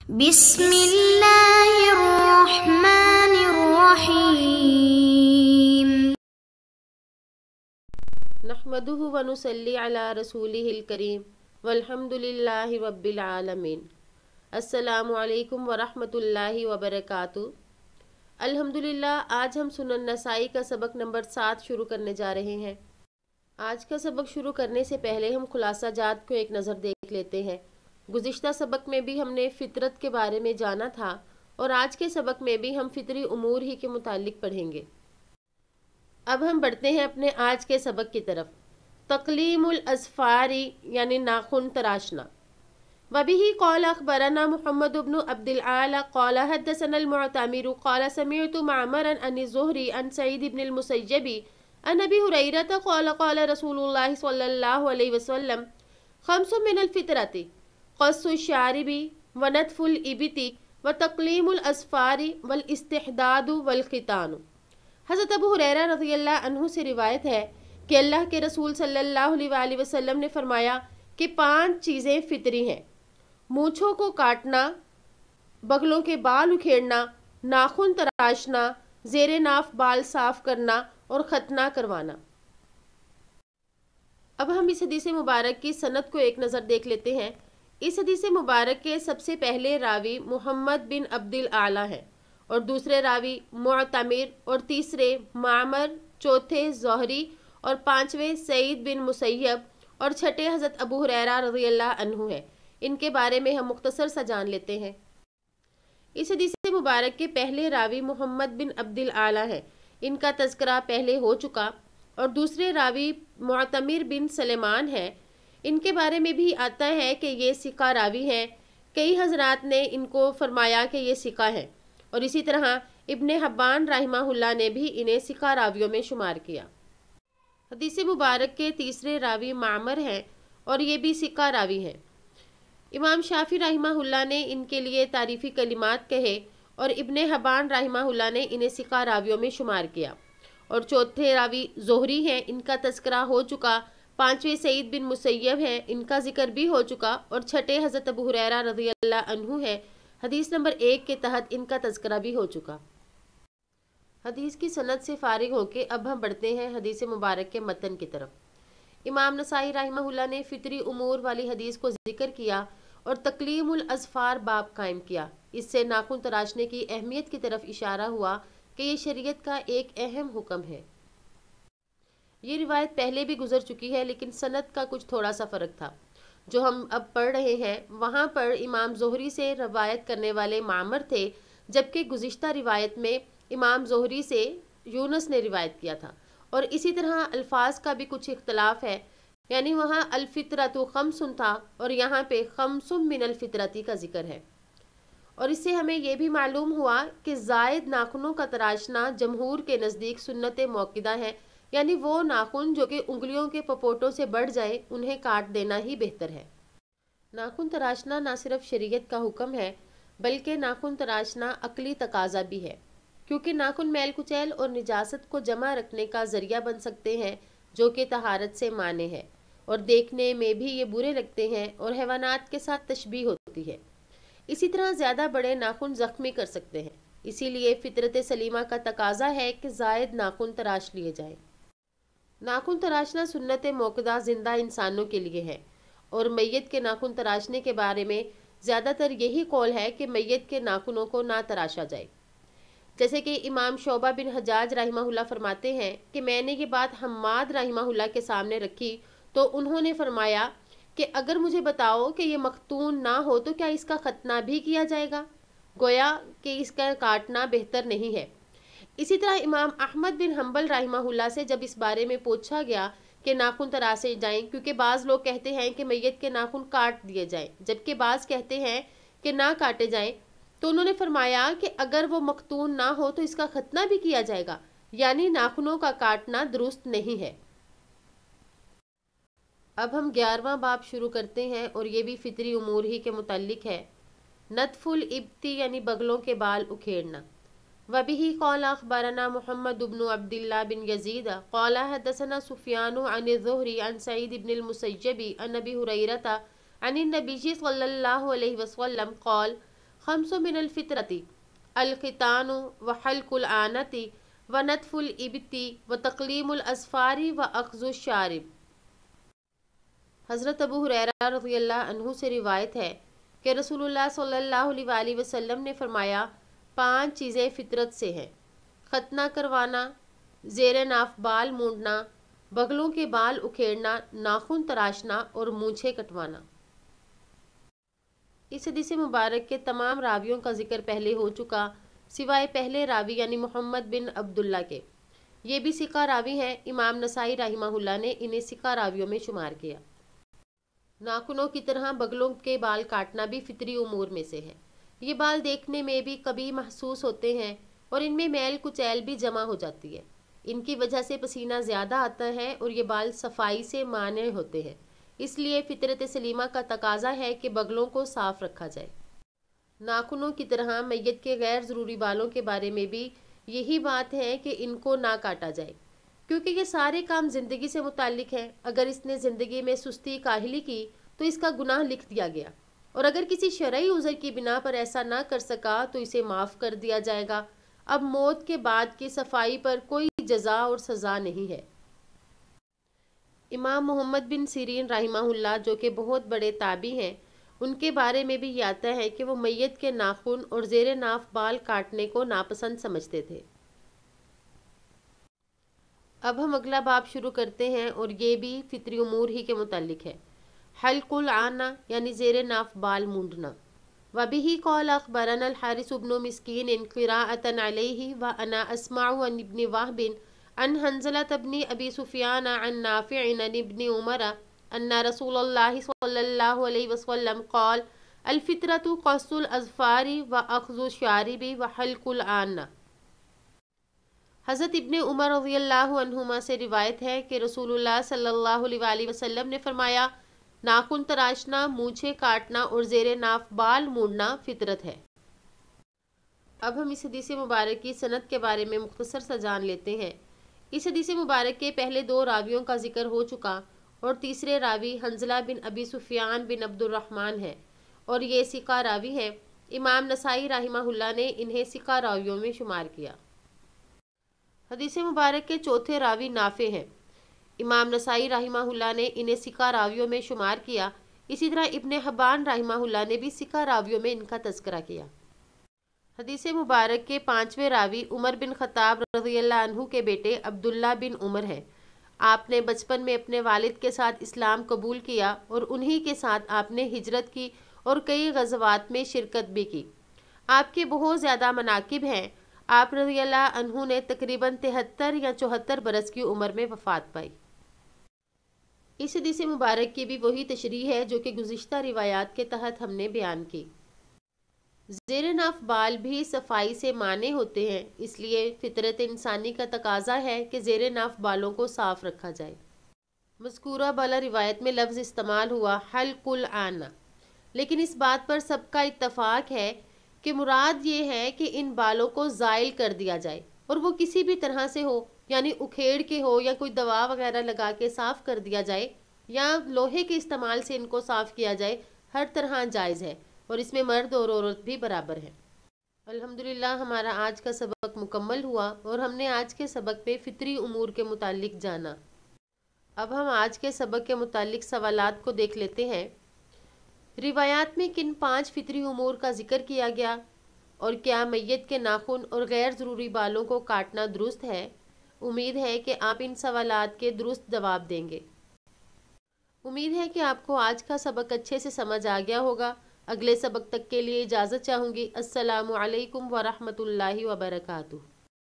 بسم اللہ الرحمن الرحیم نحمده ونصلی علی رسولہ الکریم والحمد للہ رب العالمین۔ السلام علیکم ورحمۃ اللہ وبرکاتہ۔ الحمدللہ آج ہم سنن نسائی کا سبق نمبر 7 شروع کرنے جا رہے ہیں۔ آج کا سبق شروع کرنے سے پہلے ہم خلاصہ جات کو ایک نظر دیکھ لیتے ہیں۔ گزشتہ سبق میں بھی ہم نے فطرت کے بارے میں جانا تھا اور آج کے سبق میں بھی ہم فطری امور ہی کے متعلق پڑھیں گے۔ اب ہم بڑھتے ہیں اپنے آج کے سبق کی طرف۔ تقلیم الاظفاری یعنی ناخن تراشنا۔ وبه قال اخبرنا محمد بن عبد الاعلى قال حدثنا المعتمر قال سمعت معمرا عن الزهري عن سعيد بن المسيب عن ابي هريره قال قال رسول الله صلى الله عليه وسلم خمس من الفطرة قص الشارب ونتف الإبط وتقلیم الاظفار والاستحداد والختان۔ حضرت ابو ہریرہ رضی اللہ عنہ سے روایت ہے کہ اللہ کے رسول صلی اللہ علیہ وآلہ وسلم نے فرمایا کہ 5 چیزیں فطری ہیں: مونچھوں کو کاٹنا، بغلوں کے بال اکھیڑنا، ناخن تراشنا، زیر ناف بال صاف کرنا اور ختنہ کروانا۔ اب ہم اس حدیث مبارک کی سند کو ایک نظر دیکھ لیتے ہیں۔ اس حدیث مبارک کے سب سے پہلے راوی محمد بن عبد الاعلی ہیں، اور دوسرے راوی معتمر، اور تیسرے معمر، چوتھے زہری، اور 5ویں سعید بن مسیب، اور چھٹے حضرت ابو ہریرہ رضی اللہ عنہ ہیں۔ ان کے بارے میں ہم مختصر سا جان لیتے ہیں۔ اس حدیث مبارک کے پہلے راوی محمد بن عبد الاعلی ہیں، ان کا تذکرہ پہلے ہو چکا، اور دوسرے راوی معتمر بن سلیمان ہیں۔ ان کے بارے میں بھی آتا ہے کہ یہ ثقہ راوی ہیں، کئی حضرات نے ان کو فرمایا کہ یہ ثقہ ہیں، اور اسی طرح ابن حبان رحمہ اللہ نے بھی انہیں ثقہ راویوں میں شمار کیا۔ حدیث مبارک کے تیسرے راوی معمر ہیں، اور یہ بھی ثقہ راوی ہیں۔ امام شافعی رحمہ اللہ نے ان کے لیے تعریفی کلمات کہے، اور ابن حبان رحمہ اللہ نے انہیں ثقہ راویوں میں شمار کیا۔ اور چوتھے راوی زہری ہیں، ان کا تذکرہ ہو چکا۔ 5ویں سعید بن مسیب ہیں، ان کا ذکر بھی ہو چکا، اور چھٹے حضرت ابو ہریرہ رضی اللہ عنہ ہیں، حدیث نمبر 1 کے تحت ان کا تذکرہ بھی ہو چکا۔ حدیث کی سند سے فارغ ہو کے اب ہم بڑھتے ہیں حدیث مبارک کے متن کی طرف۔ امام نسائی رحمہ اللہ نے فطری امور والی حدیث کو ذکر کیا اور تقلیم الاظفار باب قائم کیا۔ اس سے ناخن تراشنے کی اہمیت کی طرف اشارہ ہوا کہ یہ شریعت کا ایک اہم حکم ہے۔ یہ روایت پہلے بھی گزر چکی ہے، لیکن سند کا کچھ تھوڑا سا فرق تھا۔ جو ہم اب پڑھ رہے ہیں وہاں پر امام زہری سے روایت کرنے والے معمر تھے، جبکہ گزشتہ روایت میں امام زہری سے یونس نے روایت کیا تھا، اور اسی طرح الفاظ کا بھی کچھ اختلاف ہے، یعنی وہاں الفطرۃ خمس تھا اور یہاں پہ خمس من الفطرۃ کا ذکر ہے۔ اور اس سے ہمیں یہ بھی معلوم ہوا کہ زائد ناخنوں کا تراشنا جمہور کے نزدیک سنت موقدہ ہے، یعنی وہ ناخن جو کہ انگلیوں کے پپوٹوں سے بڑھ جائے انہیں کاٹ دینا ہی بہتر ہے۔ ناخن تراشنا نہ صرف شریعت کا حکم ہے، بلکہ ناخن تراشنا عقلی تقاضا بھی ہے، کیونکہ ناخن میل کچیل اور نجاست کو جمع رکھنے کا ذریعہ بن سکتے ہیں، جو کہ طہارت سے مانع ہے، اور دیکھنے میں بھی یہ برے لگتے ہیں اور حیوانات کے ساتھ تشبیہ ہوتی ہے۔ اسی طرح زیادہ بڑے ناخن زخمی کر سکتے ہیں، اسی لیے فطرت سلیمہ کا تقاضا ہے کہ زائد ناخن تراش لیے جائیں۔ ناخن تراشنا سنت موقدہ زندہ انسانوں کے لیے ہے، اور میت کے ناخن تراشنے کے بارے میں زیادہ تر یہی قول ہے کہ میت کے ناخنوں کو نہ تراشا جائے۔ جیسے کہ امام شعبہ بن حجاج رحمہ اللہ فرماتے ہیں کہ میں نے یہ بات حماد رحمہ اللہ کے سامنے رکھی تو انہوں نے فرمایا کہ اگر مجھے بتاؤ کہ یہ مختون نہ ہو تو کیا اس کا ختنہ بھی کیا جائے گا؟ گویا کہ اس کا کاٹنا بہتر نہیں ہے۔ اسی طرح امام احمد بن حنبل رحمہ اللہ سے جب اس بارے میں پوچھا گیا کہ ناخن تراشے جائیں، کیونکہ بعض لوگ کہتے ہیں کہ میت کے ناخن کاٹ دیے جائیں جبکہ بعض کہتے ہیں کہ نہ کاٹے جائیں، تو انہوں نے فرمایا کہ اگر وہ مختون نہ ہو تو اس کا ختنہ بھی کیا جائے گا، یعنی ناخنوں کا کاٹنا درست نہیں ہے۔ اب ہم 11واں باب شروع کرتے ہیں، اور یہ بھی فطری امور ہی کے متعلق ہے۔ نتف الابط یعنی بغلوں کے بال اکھیڑنا۔ وبه قال اخبرنا محمد بن عبد الله بن يزيد قال حدثنا سفيان عن الزهري عن سعيد بن المسيب عن ابي هريره عن النبي صلى الله عليه وسلم قال خمس من الفطرتی الختان و حلق العانتی و نطف الابتی و تقلیم الاظفار و اخذ الشارب۔ حضرت ابو ہریرہ رضی اللہ عنہ سے روایت ہے کہ رسول اللہ صلی اللہ علیہ وآلہ وسلم نے فرمایا 5 چیزیں فطرت سے ہیں: ختنہ کروانا، زیر ناف بال مونڈنا، بغلوں کے بال اکھیڑنا، ناخن تراشنا اور مونچھیں کٹوانا۔ اس حدیث مبارک کے تمام راویوں کا ذکر پہلے ہو چکا سوائے پہلے راوی یعنی محمد بن عبداللہ کے۔ یہ بھی ثقہ راوی ہیں، امام نسائی رحمہ اللہ نے انہیں ثقہ راویوں میں شمار کیا۔ ناخنوں کی طرح بغلوں کے بال کاٹنا بھی فطری امور میں سے ہے۔ یہ بال دیکھنے میں بھی کبھی محسوس ہوتے ہیں اور ان میں میل کچیل بھی جمع ہو جاتی ہے۔ ان کی وجہ سے پسینہ زیادہ آتا ہے اور یہ بال صفائی سے مانع ہوتے ہیں، اس لیے فطرت سلیمہ کا تقاضا ہے کہ بغلوں کو صاف رکھا جائے۔ ناخنوں کی طرح میت کے غیر ضروری بالوں کے بارے میں بھی یہی بات ہے کہ ان کو نہ کاٹا جائے، کیونکہ یہ سارے کام زندگی سے متعلق ہیں۔ اگر اس نے زندگی میں سستی کاہلی کی تو اس کا گناہ لکھ دیا گیا، اور اگر کسی شرعی عذر کی بنا پر ایسا نہ کر سکا تو اسے معاف کر دیا جائے گا۔ اب موت کے بعد کی صفائی پر کوئی جزا اور سزا نہیں ہے۔ امام محمد بن سیرین رحمہ اللہ جو کہ بہت بڑے تابعی ہیں، ان کے بارے میں بھی یہ آتا ہے کہ وہ میت کے ناخن اور زیر ناف بال کاٹنے کو ناپسند سمجھتے تھے۔ اب ہم اگلا باب شروع کرتے ہیں اور یہ بھی فطری امور ہی کے متعلق ہے۔ حلق العانہ یعنی زیر ناف بال مونڈنا۔ وبه قال اخبرنا الحارث بن مسکین قراءة علیہ وانا اسمع عن ابن وهب عن حنظلة بن ابی سفیان عن نافع عن ابن عمر ان رسول اللہ صلی اللہ علیہ وسلم قال الفطرة قص الاظفار واخذ الشارب وحلق العانہ۔ حضرت ابن عمر رضی اللہ عنہما سے روایت ہے کہ رسول اللہ صلی اللہ علیہ وآلہ وسلم نے فرمایا ناخن تراشنا، مونچھیں کاٹنا اور زیر ناف بال مونڈنا فطرت ہے۔ اب ہم اس حدیث مبارک کی سند کے بارے میں مختصر سا جان لیتے ہیں۔ اس حدیث مبارک کے پہلے 2 راویوں کا ذکر ہو چکا اور تیسرے راوی حنظلہ بن ابی سفیان بن عبد الرحمن ہے اور یہ ثقہ راوی ہیں۔ امام نسائی رحمہ اللہ نے انہیں ثقہ راویوں میں شمار کیا۔ حدیث مبارک کے چوتھے راوی نافع ہیں۔ امام نسائی رحمہ اللہ نے انہیں ثقہ راویوں میں شمار کیا۔ اسی طرح ابن حبان رحمہ اللہ نے بھی ثقہ راویوں میں ان کا تذکرہ کیا۔ حدیث مبارک کے 5ویں راوی عمر بن خطاب رضی اللہ عنہ کے بیٹے عبداللہ بن عمر ہیں۔ آپ نے بچپن میں اپنے والد کے ساتھ اسلام قبول کیا اور انہی کے ساتھ آپ نے ہجرت کی اور کئی غزوات میں شرکت بھی کی۔ آپ کے بہت زیادہ مناقب ہیں۔ آپ رضی اللہ عنہ نے تقریباً 73 یا 74 برس کی عمر میں وفات پائی۔ اس حدیث مبارک کی بھی وہی تشریح ہے جو کہ گزشتہ روایات کے تحت ہم نے بیان کی۔ زیر ناف بال بھی صفائی سے مانع ہوتے ہیں، اس لیے فطرت انسانی کا تقاضا ہے کہ زیر ناف بالوں کو صاف رکھا جائے۔ مذکورہ بالا روایت میں لفظ استعمال ہوا حلق العانہ، لیکن اس بات پر سب کا اتفاق ہے کہ مراد یہ ہے کہ ان بالوں کو زائل کر دیا جائے، اور وہ کسی بھی طرح سے ہو، یعنی اکھیڑ کے ہو یا کوئی دوا وغیرہ لگا کے صاف کر دیا جائے یا لوہے کے استعمال سے ان کو صاف کیا جائے، ہر طرح جائز ہے اور اس میں مرد اور عورت بھی برابر ہیں۔ الحمدللہ ہمارا آج کا سبق مکمل ہوا اور ہم نے آج کے سبق پہ فطری امور کے متعلق جانا۔ اب ہم آج کے سبق کے متعلق سوالات کو دیکھ لیتے ہیں۔ روایات میں کن 5 فطری امور کا ذکر کیا گیا، اور کیا میت کے ناخن اور غیر ضروری بالوں کو کاٹنا درست ہے؟ امید ہے کہ آپ ان سوالات کے درست جواب دیں گے۔ امید ہے کہ آپ کو آج کا سبق اچھے سے سمجھ آ گیا ہوگا۔ اگلے سبق تک کے لیے اجازت چاہوں گی۔ السلام علیکم ورحمۃ اللہ وبرکاتہ۔